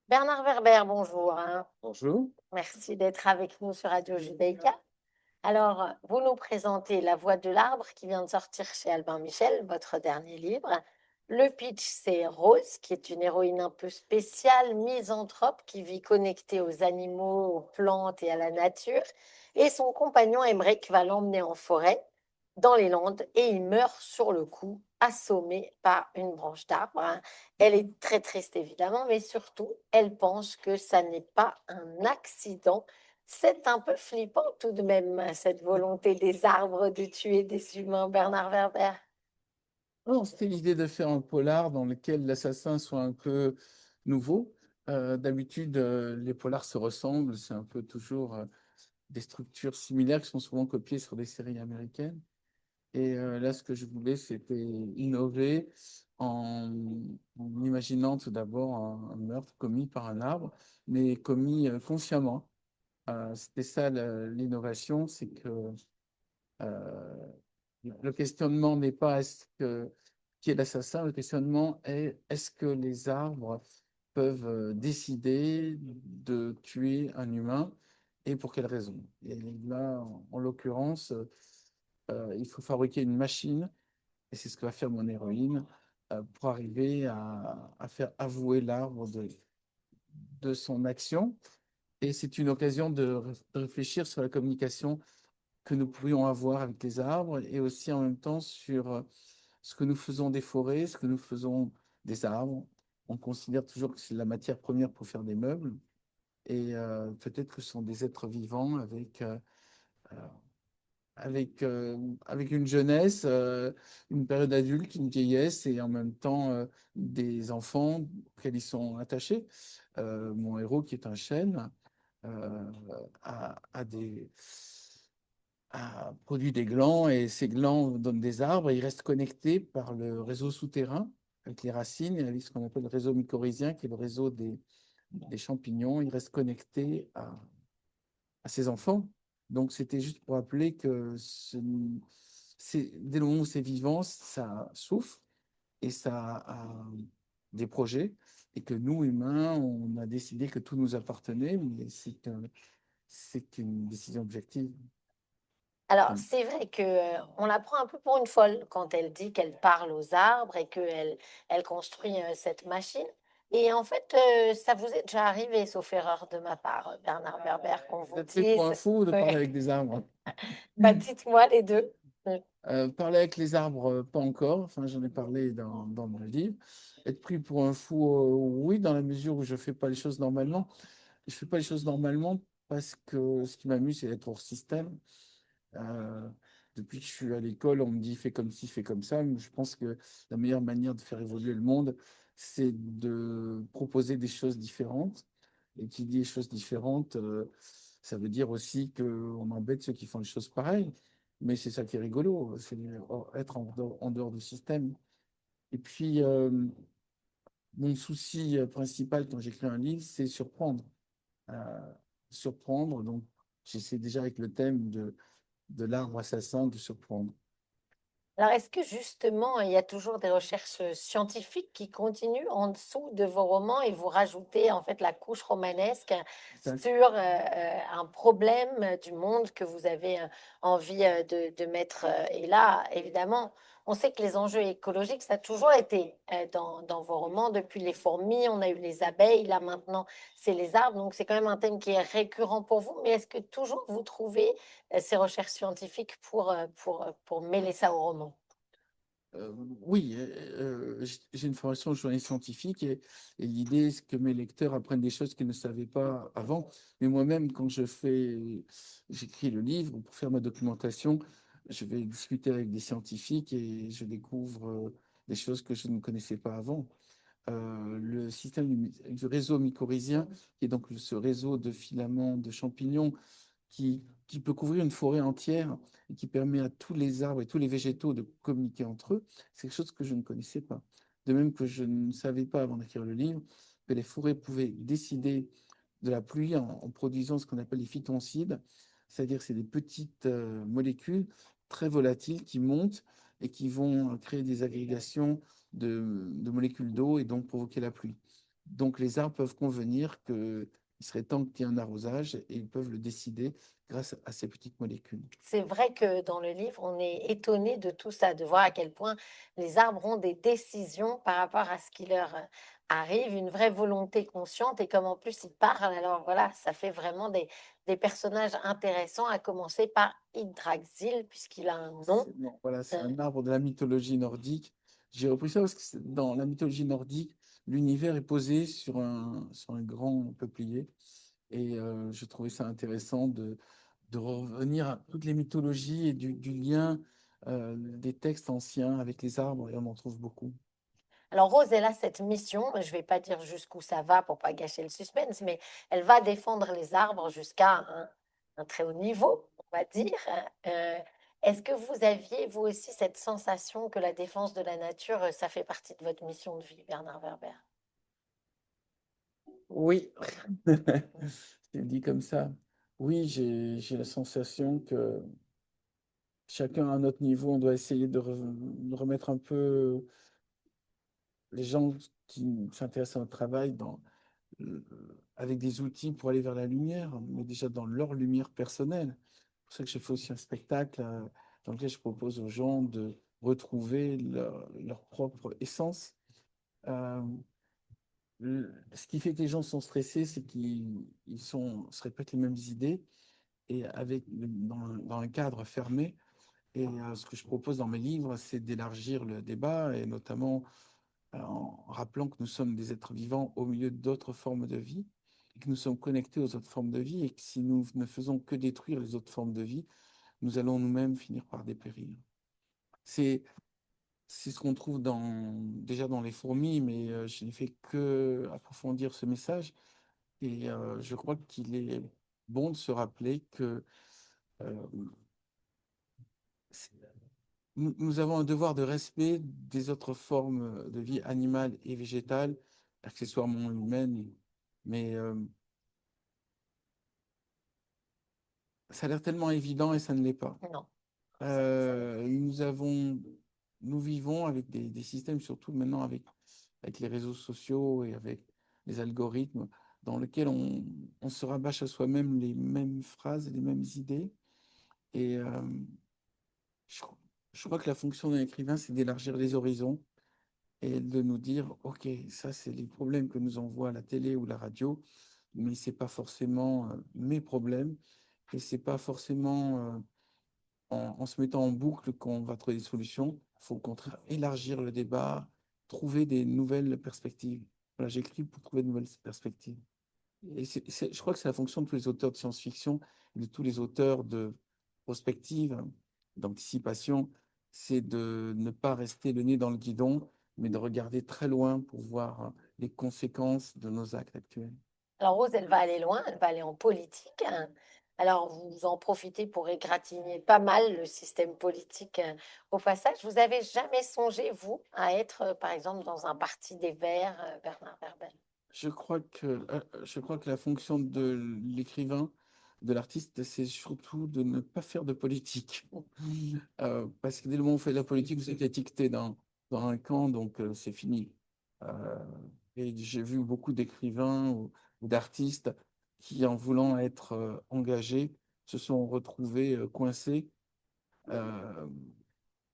Bernard Werber, bonjour, hein. Bonjour. Merci d'être avec nous sur Radio Judaïka. Alors, vous nous présentez La Voix de l'arbre qui vient de sortir chez Albin Michel, votre dernier livre. Le pitch, c'est Rose, qui est une héroïne un peu spéciale, misanthrope, qui vit connectée aux animaux, aux plantes et à la nature. Et son compagnon Emmerich va l'emmener en forêt, dans les Landes, et il meurt sur le coup, assommé par une branche d'arbre, hein. Elle est très triste, évidemment, mais surtout, elle pense que ça n'est pas un accident. C'est un peu flippant tout de même, cette volonté des arbres de tuer des humains, Bernard Werber. Non, c'était l'idée de faire un polar dans lequel l'assassin soit un peu nouveau. D'habitude, les polars se ressemblent, c'est un peu toujours des structures similaires qui sont souvent copiées sur des séries américaines. Et là, ce que je voulais, c'était innover en, en imaginant tout d'abord un meurtre commis par un arbre, mais commis consciemment. C'était ça l'innovation, c'est que euh, le questionnement n'est pas qui est l'assassin, le questionnement est est-ce que les arbres peuvent décider de tuer un humain et pour quelle raison? Et là, en l'occurrence, il faut fabriquer une machine, et c'est ce que va faire mon héroïne, pour arriver à faire avouer l'arbre de son action. Et c'est une occasion de réfléchir sur la communication que nous pourrions avoir avec les arbres et aussi en même temps sur ce que nous faisons des forêts, ce que nous faisons des arbres. On considère toujours que c'est la matière première pour faire des meubles et peut-être que ce sont des êtres vivants euh, avec une jeunesse, une période adulte, une vieillesse et en même temps des enfants auxquels ils sont attachés. Mon héros, qui est un chêne, euh, a produit des glands et ces glands donnent des arbres et ils restent connectés par le réseau souterrain avec les racines et avec ce qu'on appelle le réseau mycorhizien, qui est le réseau des champignons. Ils restent connectés à ses enfants. Donc, c'était juste pour rappeler que dès le moment où c'est vivant, ça souffre et ça a des projets. Et que nous, humains, on a décidé que tout nous appartenait, mais c'est une décision objective. Alors, c'est vrai que, on la prend un peu pour une folle quand elle dit qu'elle parle aux arbres et qu'elle construit, cette machine et en fait, ça vous est déjà arrivé, sauf erreur de ma part, Bernard Werber, qu'on vous D'être pris pour un dise fou ou de parler ouais, avec des arbres? bah, dites-moi les 2. Mmh. Parler avec les arbres, pas encore. Enfin, j'en ai parlé dans mon livre. Être pris pour un fou, oui, dans la mesure où je fais pas les choses normalement. Je fais pas les choses normalement parce que ce qui m'amuse, c'est d'être hors système. Euh, Depuis que je suis à l'école, on me dit fais comme ci, fais comme ça. Mais je pense que la meilleure manière de faire évoluer le monde, c'est de proposer des choses différentes. Et qui dit des choses différentes, ça veut dire aussi qu'on embête ceux qui font les choses pareilles. Mais c'est ça qui est rigolo, c'est être en dehors du système. Et puis, mon souci principal quand j'écris un livre, c'est surprendre. Euh, Surprendre, donc j'essaie déjà avec le thème de l'arbre assassin de surprendre. Alors, est-ce que justement, il y a toujours des recherches scientifiques qui continuent en dessous de vos romans et vous rajoutez en fait la couche romanesque Ça, sur un problème du monde que vous avez envie de mettre. Et là, évidemment, on sait que les enjeux écologiques, ça a toujours été dans vos romans. Depuis les fourmis, on a eu les abeilles, là maintenant, c'est les arbres. Donc, c'est quand même un thème qui est récurrent pour vous. Mais est-ce que toujours vous trouvez ces recherches scientifiques pour mêler ça au roman? oui, j'ai une formation de journaliste scientifique et l'idée, c'est que mes lecteurs apprennent des choses qu'ils ne savaient pas avant. Mais moi-même, quand j'écris le livre pour faire ma documentation, je vais discuter avec des scientifiques et je découvre des choses que je ne connaissais pas avant. Le système du réseau mycorhizien, qui est donc ce réseau de filaments de champignons qui peut couvrir une forêt entière et qui permet à tous les arbres et tous les végétaux de communiquer entre eux, c'est quelque chose que je ne connaissais pas. De même que je ne savais pas avant d'écrire le livre que les forêts pouvaient décider de la pluie en produisant ce qu'on appelle les phytoncides, c'est-à-dire c'est des petites molécules très volatiles qui montent et qui vont créer des agrégations de molécules d'eau et donc provoquer la pluie. Donc les arbres peuvent convenir qu'il serait temps qu'il y ait un arrosage et ils peuvent le décider grâce à ces petites molécules. C'est vrai que dans le livre, on est étonné de tout ça, de voir à quel point les arbres ont des décisions par rapport à ce qui leur arrive, une vraie volonté consciente, et comme en plus ils parlent, alors voilà, ça fait vraiment des personnages intéressants, à commencer par Yggdrasil, puisqu'il a un nom. Non, voilà, c'est Euh, un arbre de la mythologie nordique. J'ai repris ça parce que dans la mythologie nordique, l'univers est posé sur un grand peuplier. Et je trouvais ça intéressant de revenir à toutes les mythologies et du lien des textes anciens avec les arbres, et on en trouve beaucoup. Alors Rose, elle a cette mission, je ne vais pas dire jusqu'où ça va pour pas gâcher le suspense, mais elle va défendre les arbres jusqu'à un très haut niveau, on va dire. Euh, Est-ce que vous aviez, vous aussi, cette sensation que la défense de la nature, ça fait partie de votre mission de vie, Bernard Werber? Oui, c'est dit comme ça. Oui, j'ai la sensation que chacun à notre niveau, on doit essayer de remettre un peu les gens qui s'intéressent à notre travail euh, avec des outils pour aller vers la lumière, mais déjà dans leur lumière personnelle. C'est pour ça que je fais aussi un spectacle dans lequel je propose aux gens de retrouver leur propre essence. Euh, Ce qui fait que les gens sont stressés, c'est se répètent les mêmes idées et dans un cadre fermé. Et ce que je propose dans mes livres, c'est d'élargir le débat et notamment en rappelant que nous sommes des êtres vivants au milieu d'autres formes de vie, et que nous sommes connectés aux autres formes de vie, et que si nous ne faisons que détruire les autres formes de vie, nous allons nous-mêmes finir par dépérir. C'est, c'est ce qu'on trouve déjà dans les fourmis, mais je n'ai fait que approfondir ce message, et je crois qu'il est bon de se rappeler que euh, c'est- nous avons un devoir de respect des autres formes de vie animale et végétale, accessoirement humaine, mais ça a l'air tellement évident et ça ne l'est pas. Non, ça l'est pas. Euh, nous avons, nous vivons avec des systèmes, surtout maintenant avec les réseaux sociaux et avec les algorithmes, dans lesquels on se rabâche à soi-même les mêmes phrases, les mêmes idées. Et je, je crois que la fonction d'un écrivain, c'est d'élargir les horizons et de nous dire, OK, ça, c'est les problèmes que nous envoie la télé ou la radio, mais c'est pas forcément mes problèmes et c'est pas forcément en se mettant en boucle qu'on va trouver des solutions. Il faut au contraire élargir le débat, trouver des nouvelles perspectives. Voilà, j'écris pour trouver de nouvelles perspectives. Et je crois que c'est la fonction de tous les auteurs de science-fiction, de tous les auteurs de prospective, d'anticipation, c'est de ne pas rester le nez dans le guidon, mais de regarder très loin pour voir les conséquences de nos actes actuels. Alors Rose, elle va aller loin, elle va aller en politique, hein. Alors vous en profitez pour égratigner pas mal le système politique, au passage. Vous avez jamais songé, vous, à être, par exemple, dans un parti des Verts, Bernard Werber? Je crois que la fonction de l'écrivain, de l'artiste, c'est surtout de ne pas faire de politique. Parce que dès le moment où vous faites de la politique, vous êtes étiqueté dans un camp, donc c'est fini. Euh, et j'ai vu beaucoup d'écrivains ou d'artistes qui, en voulant être engagés, se sont retrouvés coincés. Euh,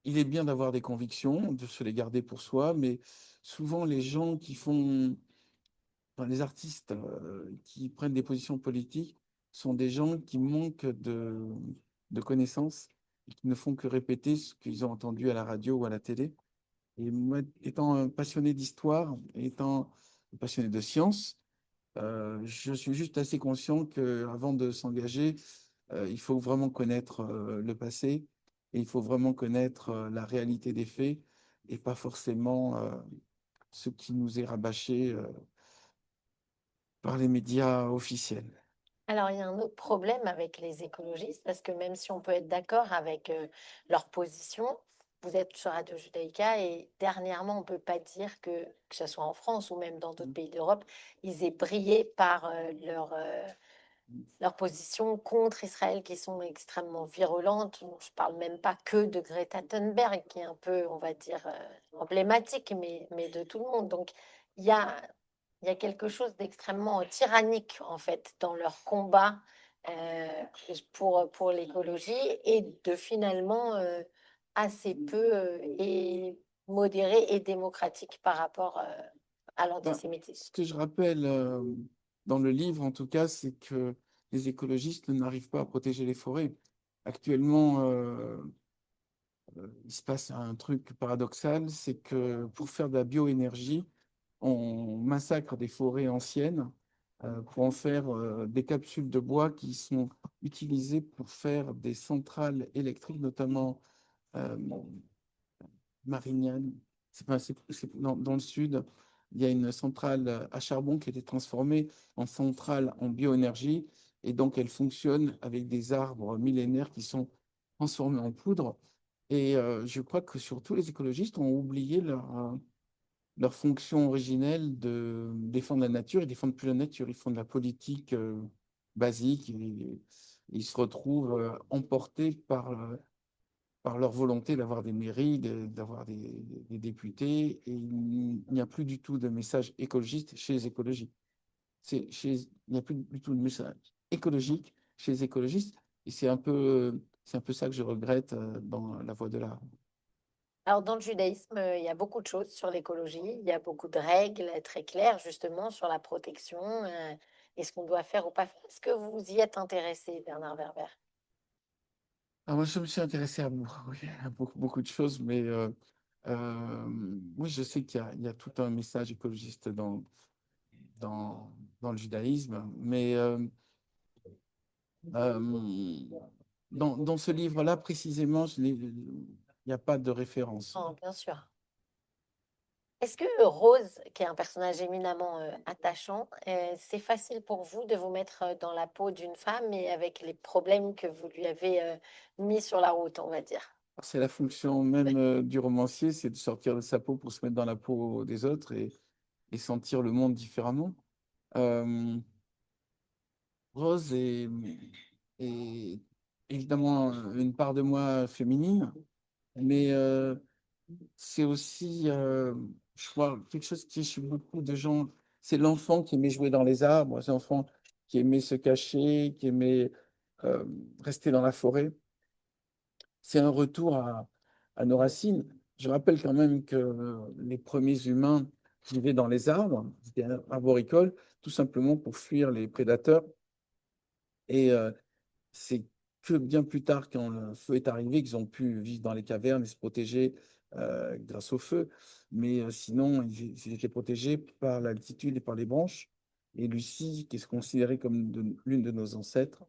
il est bien d'avoir des convictions, de se les garder pour soi, mais souvent les gens qui font enfin, les artistes qui prennent des positions politiques sont des gens qui manquent de connaissances et qui ne font que répéter ce qu'ils ont entendu à la radio ou à la télé. Et moi, étant un passionné d'histoire, étant un passionné de science, je suis juste assez conscient qu'avant de s'engager, il faut vraiment connaître le passé et il faut vraiment connaître la réalité des faits et pas forcément ce qui nous est rabâché par les médias officiels. Alors, il y a un autre problème avec les écologistes, parce que même si on peut être d'accord avec leur position, vous êtes sur Radio Judaïka et dernièrement, on ne peut pas dire que ce soit en France ou même dans d'autres pays d'Europe, ils aient brillé par leur position contre Israël qui sont extrêmement virulentes. Je ne parle même pas que de Greta Thunberg, qui est un peu, on va dire, emblématique, mais de tout le monde. Donc, il y a il y a quelque chose d'extrêmement tyrannique, en fait, dans leur combat, pour l'écologie et de finalement, assez peu, et modéré et démocratique par rapport, à Ben, ce l'antisémitisme. que je rappelle dans le livre, en tout cas, c'est que les écologistes n'arrivent pas à protéger les forêts. Actuellement, il se passe un truc paradoxal, c'est que pour faire de la bioénergie, on massacre des forêts anciennes pour en faire des capsules de bois qui sont utilisées pour faire des centrales électriques, notamment euh, Marignane. Dans le sud, il y a une centrale à charbon qui a été transformée en centrale en bioénergie et donc elle fonctionne avec des arbres millénaires qui sont transformés en poudre. Et je crois que surtout les écologistes ont oublié leur fonction originelle de défendre la nature. Ils défendent plus la nature, ils font de la politique basique. Ils se retrouvent emportés par leur volonté d'avoir des mairies, d'avoir des députés, et il n'y a plus du tout de message écologiste chez les écologistes. Il n'y a plus du tout de message écologique chez les écologistes, et c'est un peu ça que je regrette dans la voie de l'art. Alors, dans le judaïsme, il y a beaucoup de choses sur l'écologie. Il y a beaucoup de règles très claires, justement, sur la protection, et ce qu'on doit faire ou pas faire. Est-ce que vous y êtes intéressé, Bernard Werber? Ah, moi, je me suis intéressé à, oui, à beaucoup, beaucoup de choses, mais oui, je sais il y a tout un message écologiste dans, dans le judaïsme, mais Euh, dans ce livre-là, précisément, il n'y a pas de référence. Non, bien sûr. Est-ce que Rose, qui est un personnage éminemment attachant, c'est facile pour vous de vous mettre dans la peau d'une femme et avec les problèmes que vous lui avez mis sur la route, on va dire? C'est la fonction même du romancier, c'est de sortir de sa peau pour se mettre dans la peau des autres et sentir le monde différemment. Euh, Rose est évidemment une part de moi féminine, mais c'est aussi, je crois, quelque chose qui est chez beaucoup de gens. C'est l'enfant qui aimait jouer dans les arbres, c'est l'enfant qui aimait se cacher, qui aimait euh, rester dans la forêt. C'est un retour à nos racines. Je rappelle quand même que les premiers humains vivaient dans les arbres, c'était arboricoles, tout simplement pour fuir les prédateurs. Et c'est que bien plus tard, quand le feu est arrivé, qu'ils ont pu vivre dans les cavernes et se protéger grâce au feu. Mais sinon, ils étaient protégés par l'altitude et par les branches. Et Lucie, qui est considérée comme l'une de nos ancêtres,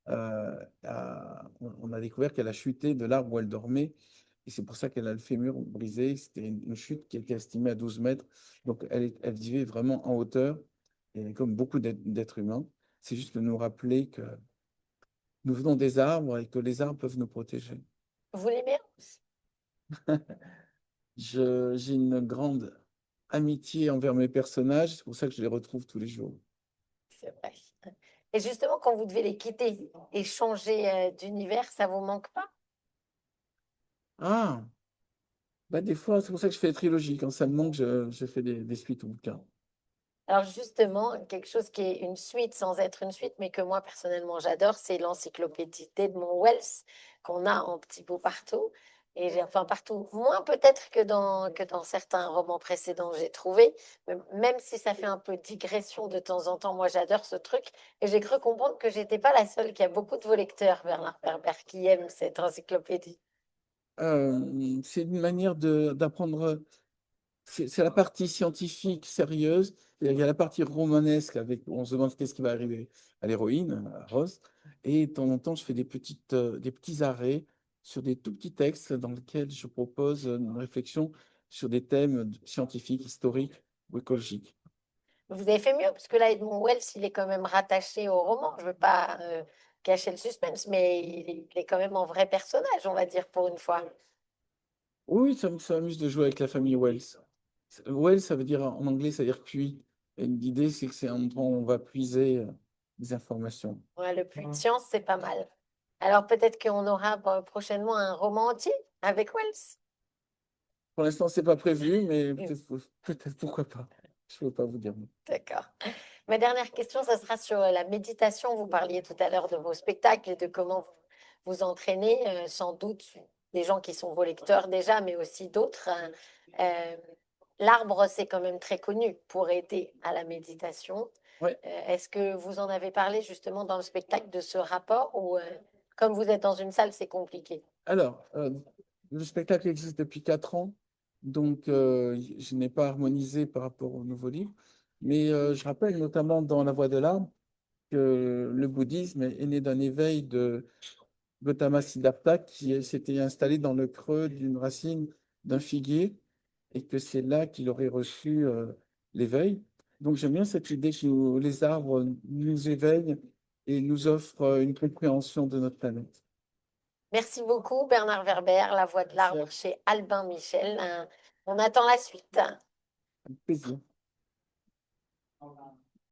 on a découvert qu'elle a chuté de l'arbre où elle dormait. Et c'est pour ça qu'elle a le fémur brisé. C'était une chute qui était estimée à 12 mètres. Donc, elle vivait vraiment en hauteur, et comme beaucoup d'êtres humains. C'est juste de nous rappeler que nous venons des arbres et que les arbres peuvent nous protéger. Vous l'aimez, Rose? J'ai une grande amitié envers mes personnages, c'est pour ça que je les retrouve tous les jours. C'est vrai. Et justement, quand vous devez les quitter et changer d'univers, ça vous manque pas? Ah, bah des fois, c'est pour ça que je fais des trilogies. Quand ça me manque, je fais des suites au bouquin. Alors justement, quelque chose qui est une suite sans être une suite, mais que moi personnellement j'adore, c'est l'encyclopédie d'Edmond Wells qu'on a en petits bouts partout. Et enfin partout, moins peut-être que dans certains romans précédents j'ai trouvé, même si ça fait un peu digression de temps en temps, moi j'adore ce truc. Et j'ai cru comprendre que j'étais pas la seule, qu'il y a beaucoup de vos lecteurs, Bernard Werber, qui aiment cette encyclopédie. C'est une manière d'apprendre. C'est la partie scientifique sérieuse. Et il y a la partie romanesque avec où on se demande qu'est-ce qui va arriver à l'héroïne, à Rose. Et de temps en temps, je fais des petits arrêts sur des tout petits textes dans lesquels je propose une réflexion sur des thèmes scientifiques, historiques ou écologiques. Vous avez fait mieux, parce que là, Edmond Wells, il est quand même rattaché au roman. Je veux pas cacher le suspense, mais il est quand même en vrai personnage, on va dire, pour une fois. Oui, ça m'amuse de jouer avec la famille Wells. Wells, ça veut dire en anglais, ça veut dire puits. Et l'idée, c'est que c'est un endroit où on va puiser des informations. Ouais, le puits de science, c'est pas mal. Alors peut-être qu'on aura prochainement un roman entier avec Wells. Pour l'instant, c'est pas prévu, mais Mm. peut-être pourquoi pas. Je ne peux pas vous dire mieux. D'accord. Ma dernière question, ça sera sur la méditation. Vous parliez tout à l'heure de vos spectacles et de comment vous vous entraînez, sans doute des gens qui sont vos lecteurs déjà, mais aussi d'autres. Euh, L'arbre, c'est quand même très connu pour aider à la méditation. Ouais. Est-ce que vous en avez parlé justement dans le spectacle de ce rapport ou comme vous êtes dans une salle, c'est compliqué? Alors, le spectacle existe depuis 4 ans, donc je n'ai pas harmonisé par rapport au nouveau livre, mais je rappelle notamment dans La Voie de l'Arbre que le bouddhisme est né d'un éveil de Gautama Siddhartha qui s'était installé dans le creux d'une racine d'un figuier et que c'est là qu'il aurait reçu l'éveil. Donc j'aime bien cette idée que les arbres nous éveillent et nous offrent une compréhension de notre planète. Merci beaucoup, Bernard Werber, La Voix de Merci l'Arbre chez Albin Michel. On attend la suite. avec plaisir.